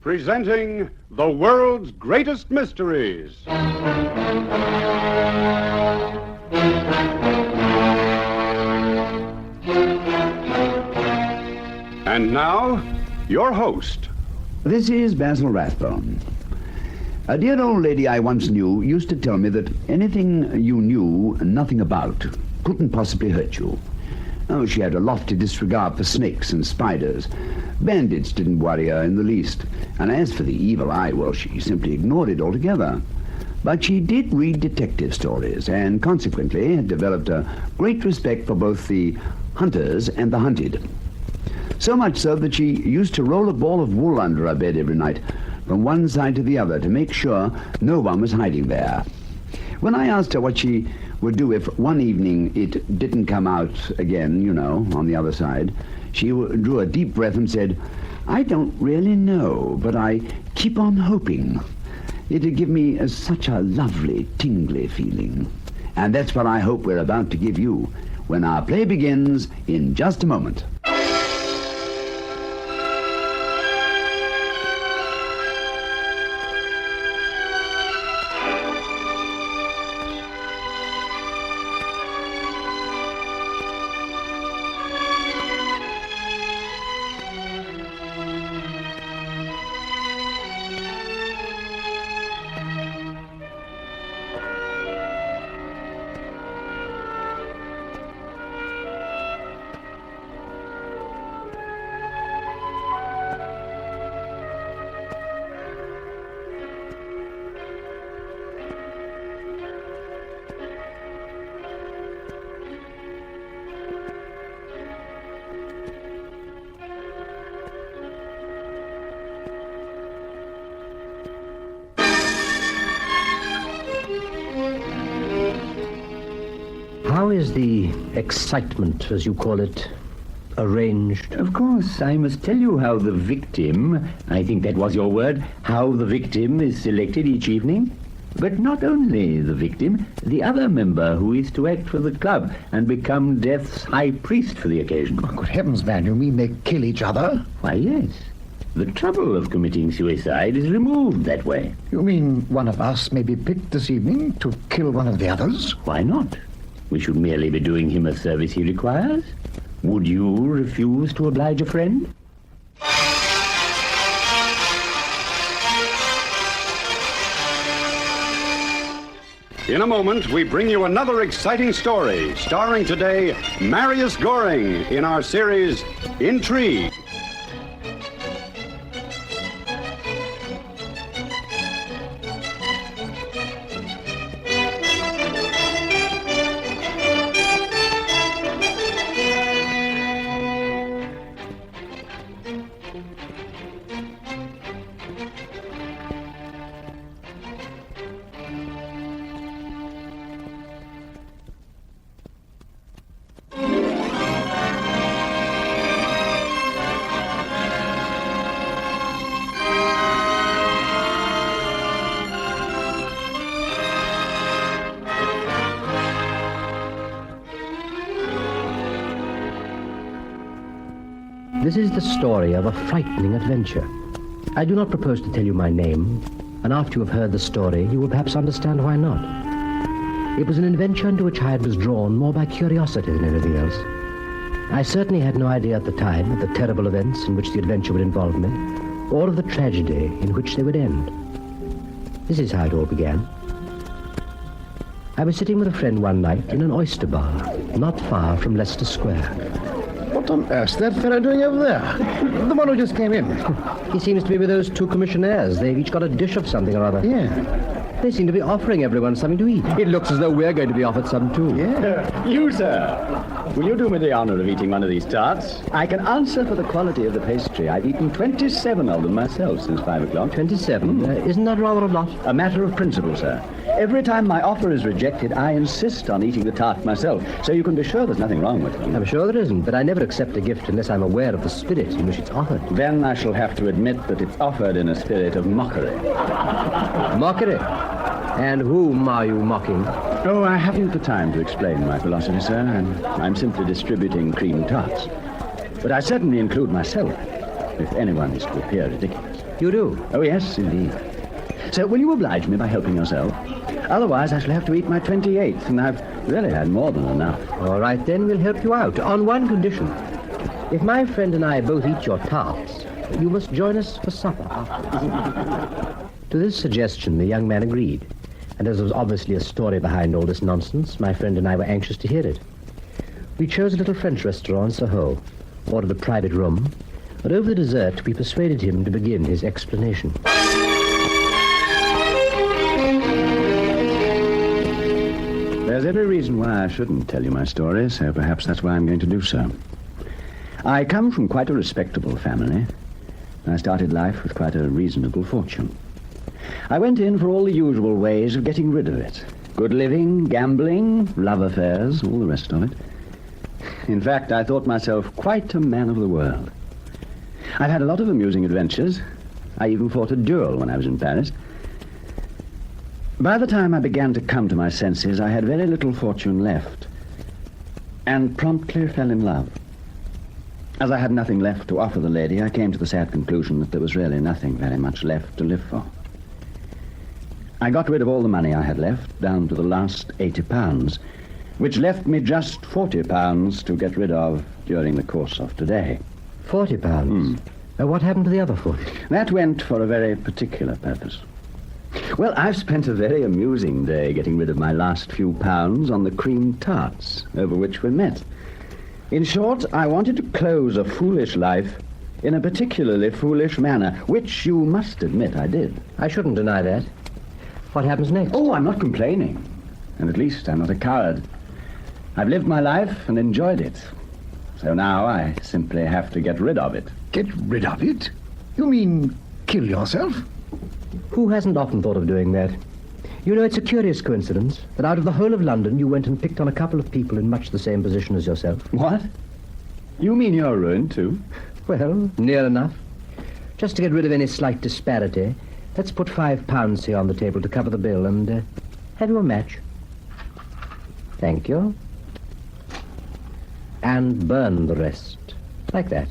presenting the world's greatest mysteries. And now, your host. This is Basil Rathbone. A dear old lady I once knew used to tell me that anything you knew nothing about couldn't possibly hurt you. Oh, she had a lofty disregard for snakes and spiders. Bandits didn't worry her in the least. And as for the evil eye, well, she simply ignored it altogether. But she did read detective stories, and consequently had developed a great respect for both the hunters and the hunted. So much so that she used to roll a ball of wool under her bed every night, from one side to the other, to make sure no one was hiding there. When I asked her what she would do if one evening it didn't come out again, you know, on the other side, she drew a deep breath and said, "I don't really know, but I keep on hoping. It'd give me such a lovely, tingly feeling." And that's what I hope we're about to give you when our play begins in just a moment. How is the excitement, as you call it, arranged? Of course, I must tell you how the victim, I think that was your word, how the victim is selected each evening. But not only the victim, the other member who is to act for the club and become Death's high priest for the occasion. Oh, good heavens, man, you mean they kill each other? Why, yes. The trouble of committing suicide is removed that way. You mean one of us may be picked this evening to kill one of the others? Why not? We should merely be doing him a service he requires. Would you refuse to oblige a friend? In a moment, we bring you another exciting story, starring today Marius Goring in our series, Intrigue. This is the story of a frightening adventure. I do not propose to tell you my name, and after you have heard the story, you will perhaps understand why not. It was an adventure into which I was drawn more by curiosity than anything else. I certainly had no idea at the time of the terrible events in which the adventure would involve me, or of the tragedy in which they would end. This is how it all began. I was sitting with a friend one night in an oyster bar, not far from Leicester Square. What on earth's that fellow doing over there? The one who just came in. He seems to be with those two commissionaires. They've each got a dish of something or other. Yeah. They seem to be offering everyone something to eat. It looks as though we're going to be offered some too. Yeah. You, sir. Will you do me the honor of eating one of these tarts? I can answer for the quality of the pastry. I've eaten 27 of them myself since 5 o'clock. 27? Isn't that rather a lot? A matter of principle, sir. Every time my offer is rejected, I insist on eating the tart myself, so you can be sure there's nothing wrong with it. I'm sure there isn't, but I never accept a gift unless I'm aware of the spirit in which it's offered. Then I shall have to admit that it's offered in a spirit of mockery. Mockery? And whom are you mocking? Oh, I haven't the time to explain my philosophy, sir. I'm simply distributing cream tarts. But I certainly include myself, if anyone is to appear ridiculous. You do? Oh, yes, indeed. So will you oblige me by helping yourself? Otherwise, I shall have to eat my 28th, and I've really had more than enough. All right, then we'll help you out, on one condition. If my friend and I both eat your tarts, you must join us for supper. To this suggestion, the young man agreed. And as there was obviously a story behind all this nonsense, my friend and I were anxious to hear it. We chose a little French restaurant in Soho, ordered a private room, but over the dessert we persuaded him to begin his explanation. There's every reason why I shouldn't tell you my story, so perhaps that's why I'm going to do so. I come from quite a respectable family. I started life with quite a reasonable fortune. I went in for all the usual ways of getting rid of it. Good living, gambling, love affairs, all the rest of it. In fact, I thought myself quite a man of the world. I've had a lot of amusing adventures. I even fought a duel when I was in Paris. By the time I began to come to my senses, I had very little fortune left, and promptly fell in love. As I had nothing left to offer the lady, I came to the sad conclusion that there was really nothing very much left to live for. I got rid of all the money I had left, down to the last £80, which left me just £40 to get rid of during the course of today. £40? What happened to the other 40? That went for a very particular purpose. Well, I've spent a very amusing day getting rid of my last few pounds on the cream tarts over which we met. In short, I wanted to close a foolish life in a particularly foolish manner, which you must admit I did. I shouldn't deny that. What happens next? Oh, I'm not complaining. And at least I'm not a coward. I've lived my life and enjoyed it. So now I simply have to get rid of it. Get rid of it? You mean kill yourself? Who hasn't often thought of doing that? You know, it's a curious coincidence that out of the whole of London you went and picked on a couple of people in much the same position as yourself. What? You mean you're ruined, too? Well, near enough. Just to get rid of any slight disparity, let's put £5 here on the table to cover the bill and have you a match. Thank you. And burn the rest. Like that.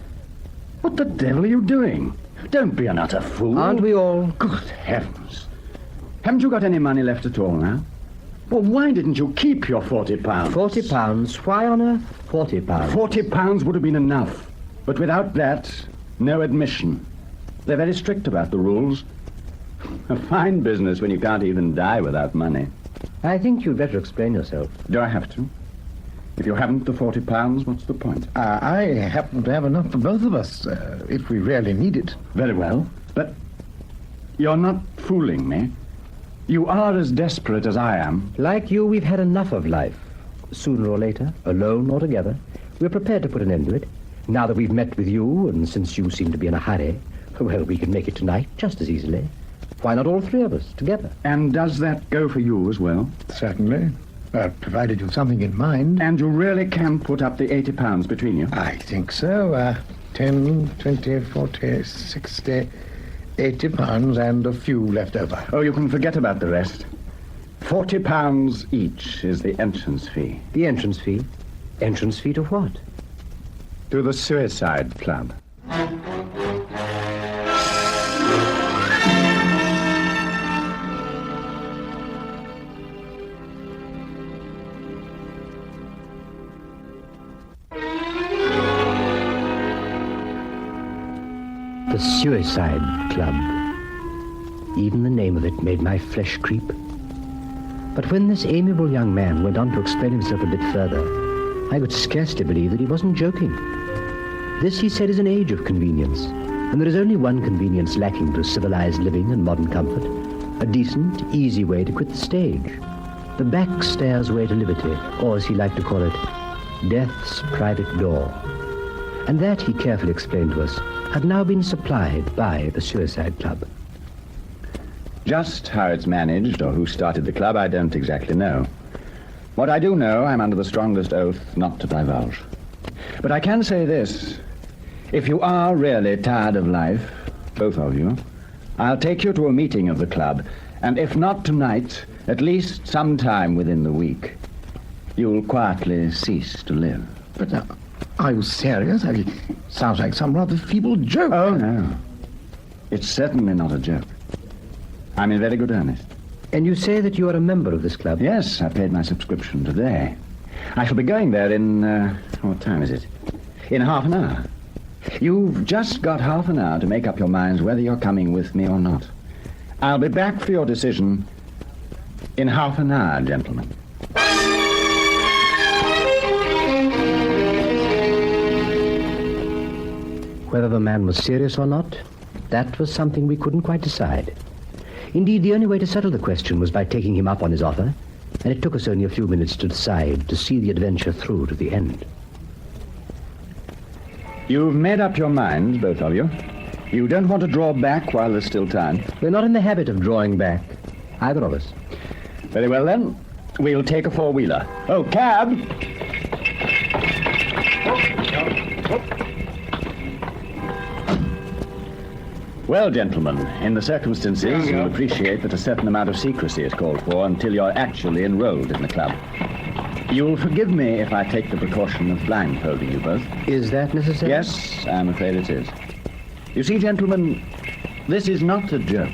What the devil are you doing? Don't be an utter fool. Aren't we all? Good heavens. Haven't you got any money left at all now? Well, why didn't you keep your £40? £40? Why on earth £40? £40 would have been enough. But without that, no admission. They're very strict about the rules. A fine business when you can't even die without money. I think you'd better explain yourself. Do I have to? If you haven't the £40, what's the point? I happen to have enough for both of us, if we really need it. Very well, but you're not fooling me. You are as desperate as I am. Like you, we've had enough of life. Sooner or later, alone or together, we're prepared to put an end to it. Now that we've met with you, and since you seem to be in a hurry, well, we can make it tonight just as easily. Why not all three of us together? And does that go for you as well? Certainly. Provided you've something in mind. And you really can put up the £80 between you? I think so. 10, 20, 40, 60, £80 and a few left over. Oh, you can forget about the rest. £40 each is the entrance fee. The entrance fee? Entrance fee to what? To the Suicide Club. The Suicide Club. Even the name of it made my flesh creep. But when this amiable young man went on to explain himself a bit further, I could scarcely believe that he wasn't joking. This, he said, is an age of convenience, and there is only one convenience lacking to civilized living and modern comfort, a decent, easy way to quit the stage, the back stairs way to liberty, or as he liked to call it, death's private door. And that, he carefully explained to us, had now been supplied by the Suicide Club. Just how it's managed or who started the club, I don't exactly know. What I do know, I'm under the strongest oath not to divulge. But I can say this. If you are really tired of life, both of you, I'll take you to a meeting of the club, and if not tonight, at least sometime within the week, you'll quietly cease to live. But are you serious? It sounds like some rather feeble joke. Oh, no. It's certainly not a joke. I'm in very good earnest. And you say that you are a member of this club? Yes, I paid my subscription today. I shall be going there in, what time is it? In half an hour. You've just got half an hour to make up your minds whether you're coming with me or not. I'll be back for your decision in half an hour, gentlemen. Whether the man was serious or not, that was something we couldn't quite decide. Indeed, the only way to settle the question was by taking him up on his offer, and it took us only a few minutes to decide, to see the adventure through to the end. You've made up your minds, both of you. You don't want to draw back while there's still time. We're not in the habit of drawing back, either of us. Very well, then. We'll take a four-wheeler. Oh, cab! Well, gentlemen, in the circumstances, you'll appreciate that a certain amount of secrecy is called for until you're actually enrolled in the club. You'll forgive me if I take the precaution of blindfolding you both. Is that necessary? Yes, I'm afraid it is. You see, gentlemen, this is not a joke.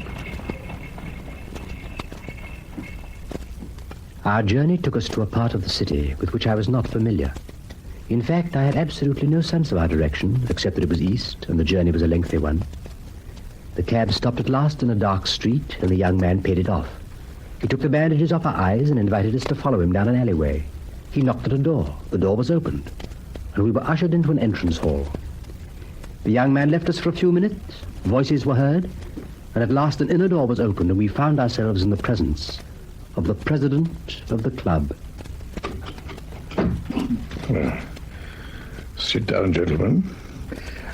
Our journey took us to a part of the city with which I was not familiar. In fact, I had absolutely no sense of our direction, except that it was east, and the journey was a lengthy one. The cab stopped at last in a dark street, and the young man paid it off. He took the bandages off our eyes and invited us to follow him down an alleyway. He knocked at a door. The door was opened, and we were ushered into an entrance hall. The young man left us for a few minutes. Voices were heard, and at last an inner door was opened, and we found ourselves in the presence of the president of the club. Sit down, gentlemen.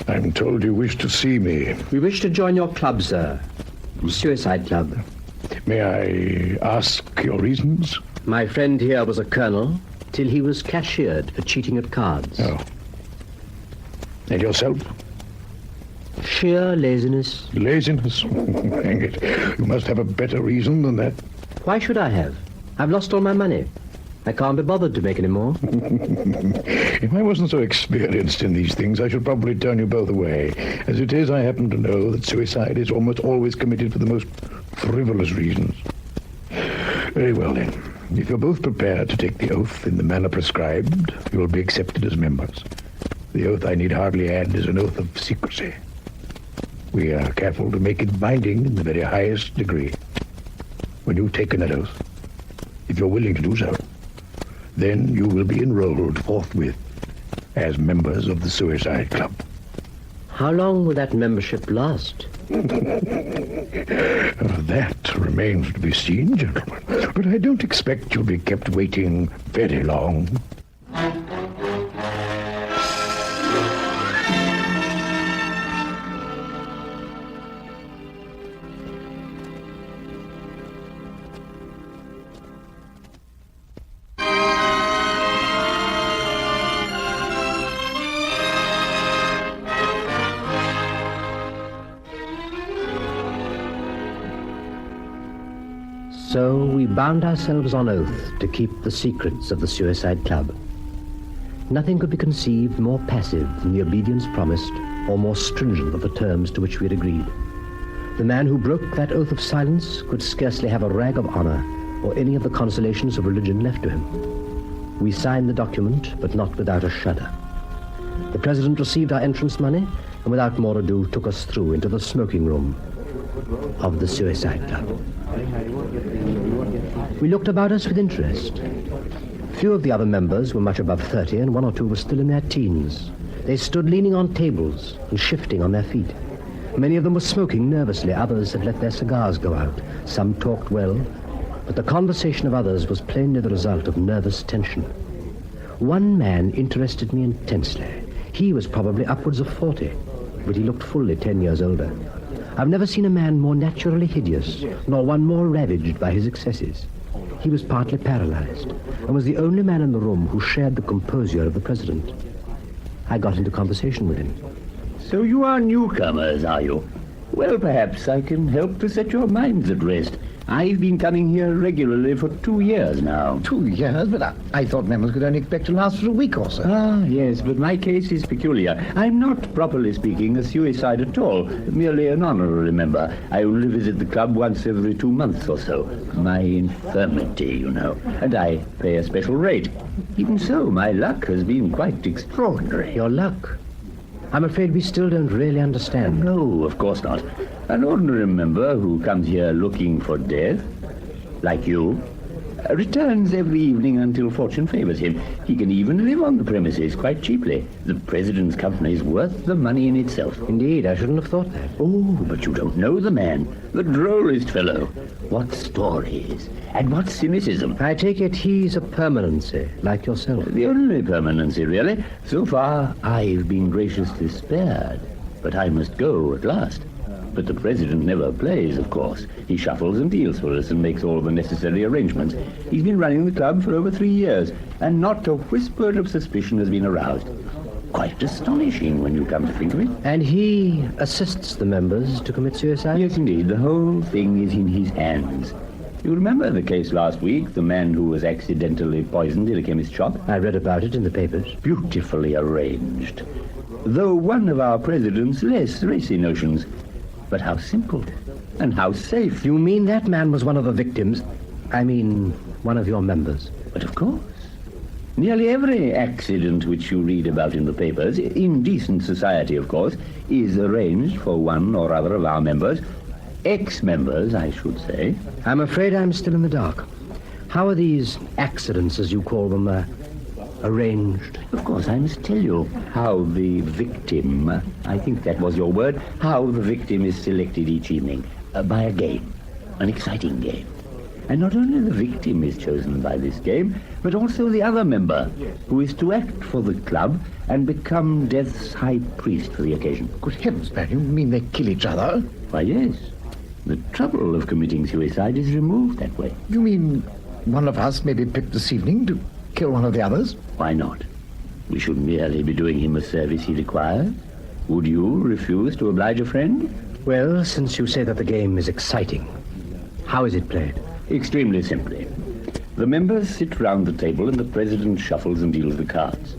I'm told you wish to see me. We wish to join your club, sir. Suicide Club. May I ask your reasons? My friend here was a colonel till he was cashiered for cheating at cards. Oh. And yourself? Sheer laziness. Laziness? Hang it. You must have a better reason than that. Why should I have? I've lost all my money. I can't be bothered to make any more. If I wasn't so experienced in these things, I should probably turn you both away. As it is, I happen to know that suicide is almost always committed for the most frivolous reasons. Very well, then. If you're both prepared to take the oath in the manner prescribed, you will be accepted as members. The oath, I need hardly add, is an oath of secrecy. We are careful to make it binding in the very highest degree. When you've taken that oath, if you're willing to do so, then you will be enrolled forthwith as members of the Suicide Club. How long will that membership last? That remains to be seen, gentlemen. But I don't expect you'll be kept waiting very long. So we bound ourselves on oath to keep the secrets of the Suicide Club. Nothing could be conceived more passive than the obedience promised, or more stringent of the terms to which we had agreed. The man who broke that oath of silence could scarcely have a rag of honor or any of the consolations of religion left to him. We signed the document, but not without a shudder. The president received our entrance money, and without more ado took us through into the smoking room of the Suicide Club. We looked about us with interest. Few of the other members were much above 30, and one or two were still in their teens. They stood leaning on tables and shifting on their feet. Many of them were smoking nervously. Others had let their cigars go out. Some talked well, but the conversation of others was plainly the result of nervous tension. One man interested me intensely. He was probably upwards of 40, but he looked fully 10 years older. I've never seen a man more naturally hideous, nor one more ravaged by his excesses. He was partly paralyzed, and was the only man in the room who shared the composure of the president. I got into conversation with him. So you are newcomers, are you? Well, perhaps I can help to set your minds at rest. I've been coming here regularly for 2 years now. 2 years? But I thought members could only expect to last for a week or so. Ah, yes, but my case is peculiar. I'm not, properly speaking, a suicide at all, merely an honorary member. I only visit the club once every 2 months or so. My infirmity, you know, and I pay a special rate. Even so, my luck has been quite extraordinary. Your luck? I'm afraid we still don't really understand. No, of course not. An ordinary member who comes here looking for death, like you, returns every evening until fortune favors him. He can even live on the premises quite cheaply. The president's company is worth the money in itself. Indeed, I shouldn't have thought that. Oh, but you don't know the man. The drollest fellow. What stories and what cynicism. I take it he's a permanency, like yourself. The only permanency, really. So far, I've been graciously spared. But I must go at last. But the president never plays, of course. He shuffles and deals for us and makes all the necessary arrangements. He's been running the club for over 3 years, and not a whisper of suspicion has been aroused. Quite astonishing when you come to think of it. And he assists the members to commit suicide? Yes, indeed. The whole thing is in his hands. You remember the case last week, the man who was accidentally poisoned in a chemist's shop? I read about it in the papers. Beautifully arranged. Though one of our president's less racy notions. But how simple and how safe. You mean that man was one of the victims? I mean, one of your members? But of course. Nearly every accident which you read about in the papers, in decent society, of course, is arranged for one or other of our members. Ex-members, I should say. I'm afraid I'm still in the dark. How are these accidents, as you call them, arranged? Of course, I must tell you how the victim, I think that was your word, how the victim is selected each evening. By a game. An exciting game. And not only the victim is chosen by this game, but also the other member, who is to act for the club and become Death's high priest for the occasion. Good heavens, man, you mean they kill each other? Why, yes. The trouble of committing suicide is removed that way. You mean one of us may be picked this evening to kill one of the others? Why not? We should merely be doing him a service he requires. Would you refuse to oblige a friend? Well, since you say that the game is exciting, how is it played? Extremely simply. The members sit round the table and the president shuffles and deals the cards.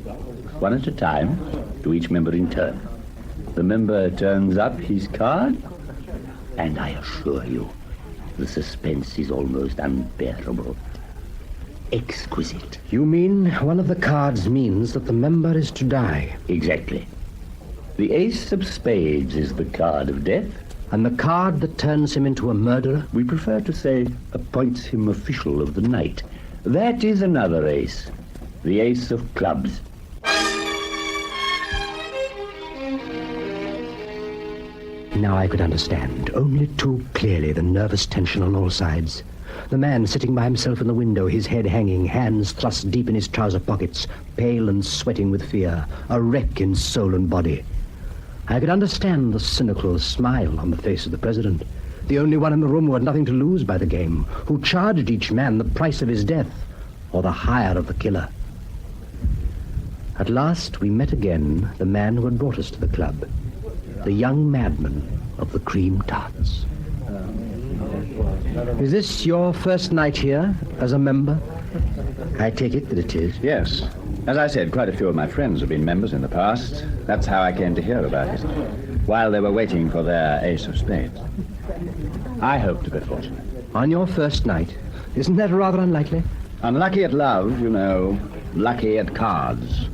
One at a time, to each member in turn. The member turns up his card, and I assure you, the suspense is almost unbearable. Exquisite. You mean one of the cards means that the member is to die? Exactly. The ace of spades is the card of death. And the card that turns him into a murderer? We prefer to say appoints him official of the night. That is another ace. The ace of clubs. Now I could understand, only too clearly, the nervous tension on all sides. The man sitting by himself in the window, his head hanging, hands thrust deep in his trouser pockets, pale and sweating with fear, a wreck in soul and body. I could understand the cynical smile on the face of the president, the only one in the room who had nothing to lose by the game, who charged each man the price of his death, or the hire of the killer. At last we met again the man who had brought us to the club, the young madman of the cream tarts. Is this your first night here as a member? I take it that it is. Yes. As I said, quite a few of my friends have been members in the past. That's how I came to hear about it, while they were waiting for their ace of spades. I hope to be fortunate. On your first night? Isn't that rather unlikely? Unlucky at love, you know. Lucky at cards.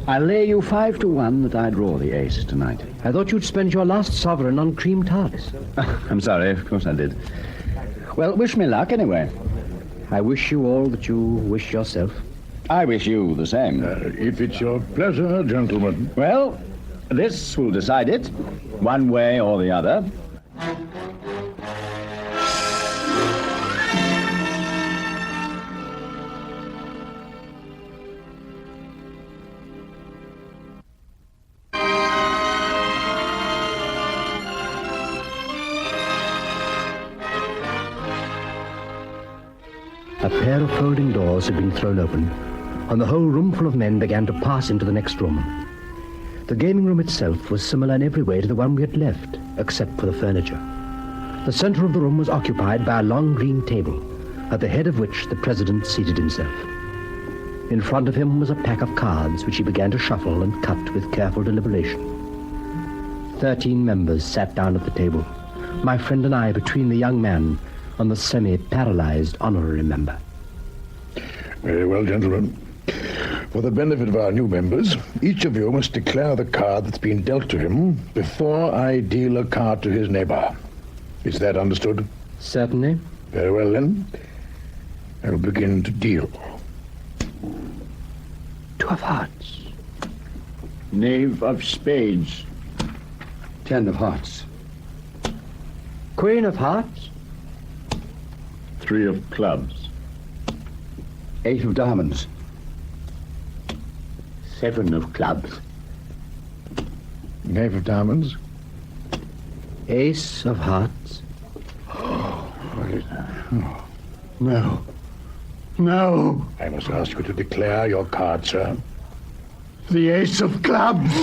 I lay you 5 to 1 that I draw the ace tonight. I thought you'd spend your last sovereign on cream tarts. I'm sorry, of course I did. Well, wish me luck anyway. I wish you all that you wish yourself. I wish you the same. If it's your pleasure, gentlemen. Well, this will decide it, one way or the other. A pair of folding doors had been thrown open, and the whole roomful of men began to pass into the next room. The gaming room itself was similar in every way to the one we had left. except for the furniture. The center of the room was occupied by a long green table, at the head of which the president seated himself. In front of him was a pack of cards, which he began to shuffle and cut with careful deliberation. 13 members sat down at the table, my friend and I between the young man and the semi-paralyzed honorary member. Very well, gentlemen. For the benefit of our new members, each of you must declare the card that's been dealt to him before I deal a card to his neighbor. Is that understood? Certainly. Very well, then. I will begin to deal. 2 of hearts. Knave of spades. 10 of hearts. Queen of hearts. 3 of clubs. 8 of diamonds. 7 of clubs. Knave of diamonds. Ace of hearts. No. No. I must ask you to declare your card, sir. The ace of clubs.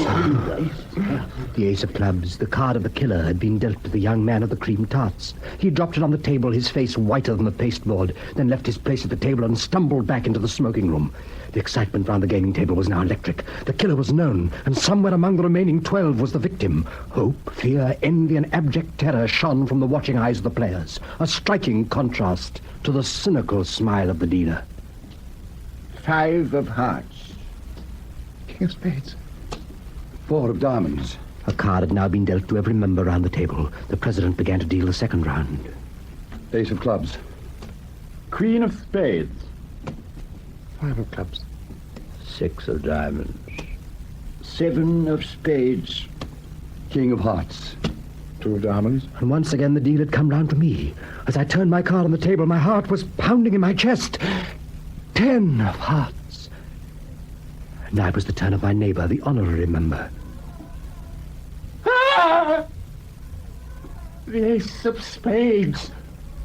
The ace of clubs, the card of the killer, had been dealt to the young man of the cream tarts. He dropped it on the table, his face whiter than the pasteboard, then left his place at the table and stumbled back into the smoking room. The excitement round the gaming table was now electric. The killer was known, and somewhere among the remaining 12 was the victim. Hope, fear, envy, and abject terror shone from the watching eyes of the players, a striking contrast to the cynical smile of the dealer. 5 of hearts. King of spades. 4 of diamonds. A card had now been dealt to every member round the table. The president began to deal the second round. Ace of clubs. Queen of spades. 5 of clubs. 6 of diamonds. 7 of spades. King of hearts. 2 of diamonds. And once again the deal had come round to me. As I turned my card on the table, my heart was pounding in my chest. 10 of hearts. Now it was the turn of my neighbor, the honorary member. Ah! The ace of spades.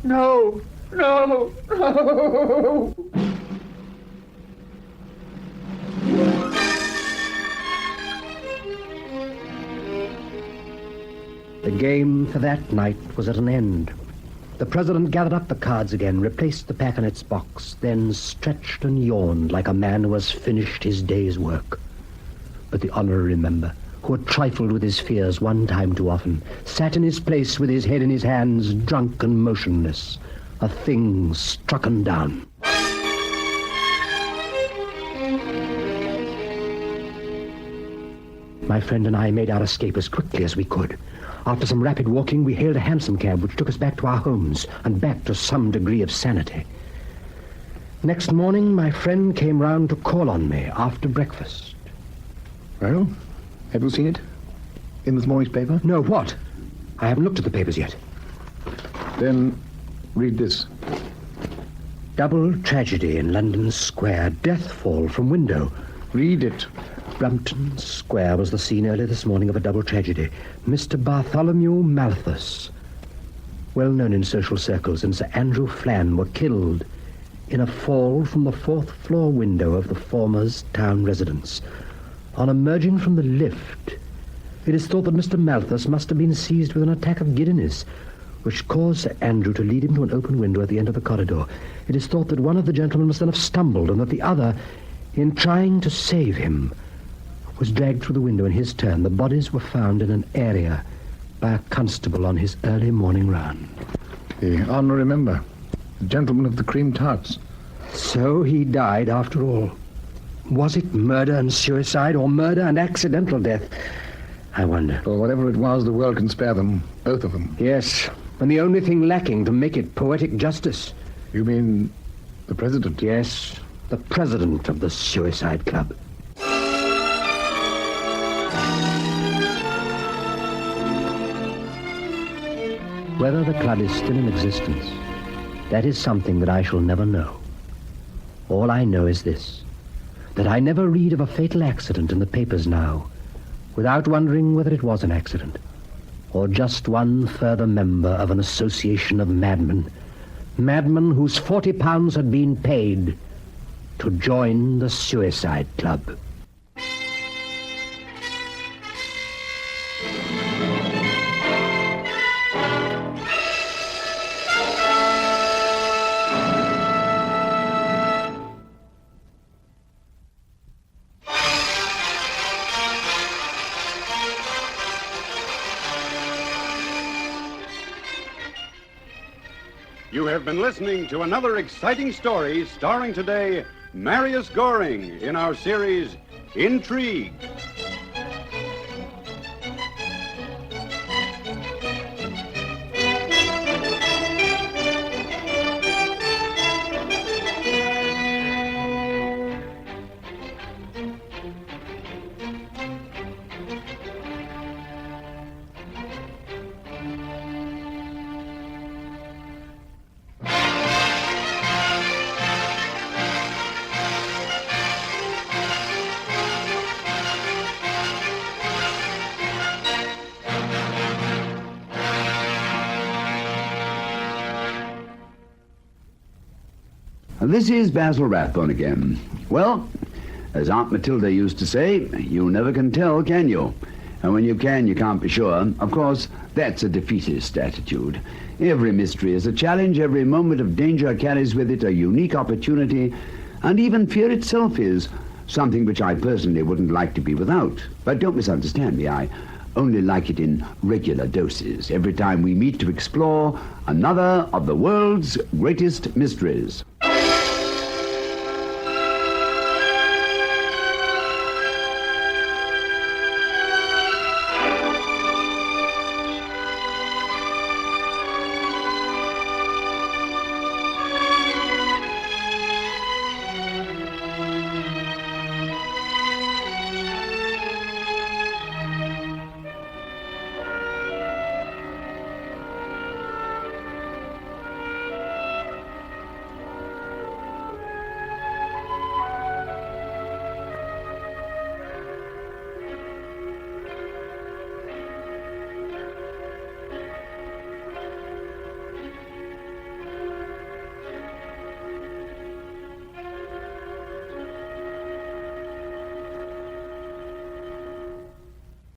No, no, no. The game for that night was at an end. The president gathered up the cards again, replaced the pack in its box, then stretched and yawned like a man who has finished his day's work. But the honorary member, who had trifled with his fears one time too often, sat in his place with his head in his hands, drunk and motionless, a thing strucken down. My friend and I made our escape as quickly as we could. After some rapid walking, we hailed a hansom cab which took us back to our homes and back to some degree of sanity. Next morning, my friend came round to call on me after breakfast. Well, have you seen it? In this morning's paper? No, what? I haven't looked at the papers yet. Then read this. Double tragedy in London Square. Death fall from window. Read it. Brompton Square was the scene early this morning of a double tragedy. Mr. Bartholomew Malthus, well known in social circles, and Sir Andrew Flann were killed in a fall from the 4th floor window of the former's town residence. On emerging from the lift, it is thought that Mr. Malthus must have been seized with an attack of giddiness, which caused Sir Andrew to lead him to an open window at the end of the corridor. It is thought that one of the gentlemen must then have stumbled, and that the other, in trying to save him, was dragged through the window in his turn. The bodies were found in an area by a constable on his early morning round. The honorary member, the gentleman of the cream tarts. So he died after all. Was it murder and suicide, or murder and accidental death? I wonder. Or whatever it was, the world can spare them, both of them. Yes, and the only thing lacking to make it poetic justice. You mean the president? Yes, the president of the Suicide Club. Whether the club is still in existence, that is something that I shall never know. All I know is this, that I never read of a fatal accident in the papers now without wondering whether it was an accident or just one further member of an association of madmen whose £40 had been paid to join the Suicide Club. You have been listening to another exciting story starring today Marius Goring in our series Intrigue. This is Basil Rathbone again. Well, as Aunt Matilda used to say, you never can tell, can you? And when you can, you can't be sure. Of course, that's a defeatist attitude. Every mystery is a challenge. Every moment of danger carries with it a unique opportunity. And even fear itself is something which I personally wouldn't like to be without. But don't misunderstand me. I only like it in regular doses, every time we meet to explore another of the world's greatest mysteries.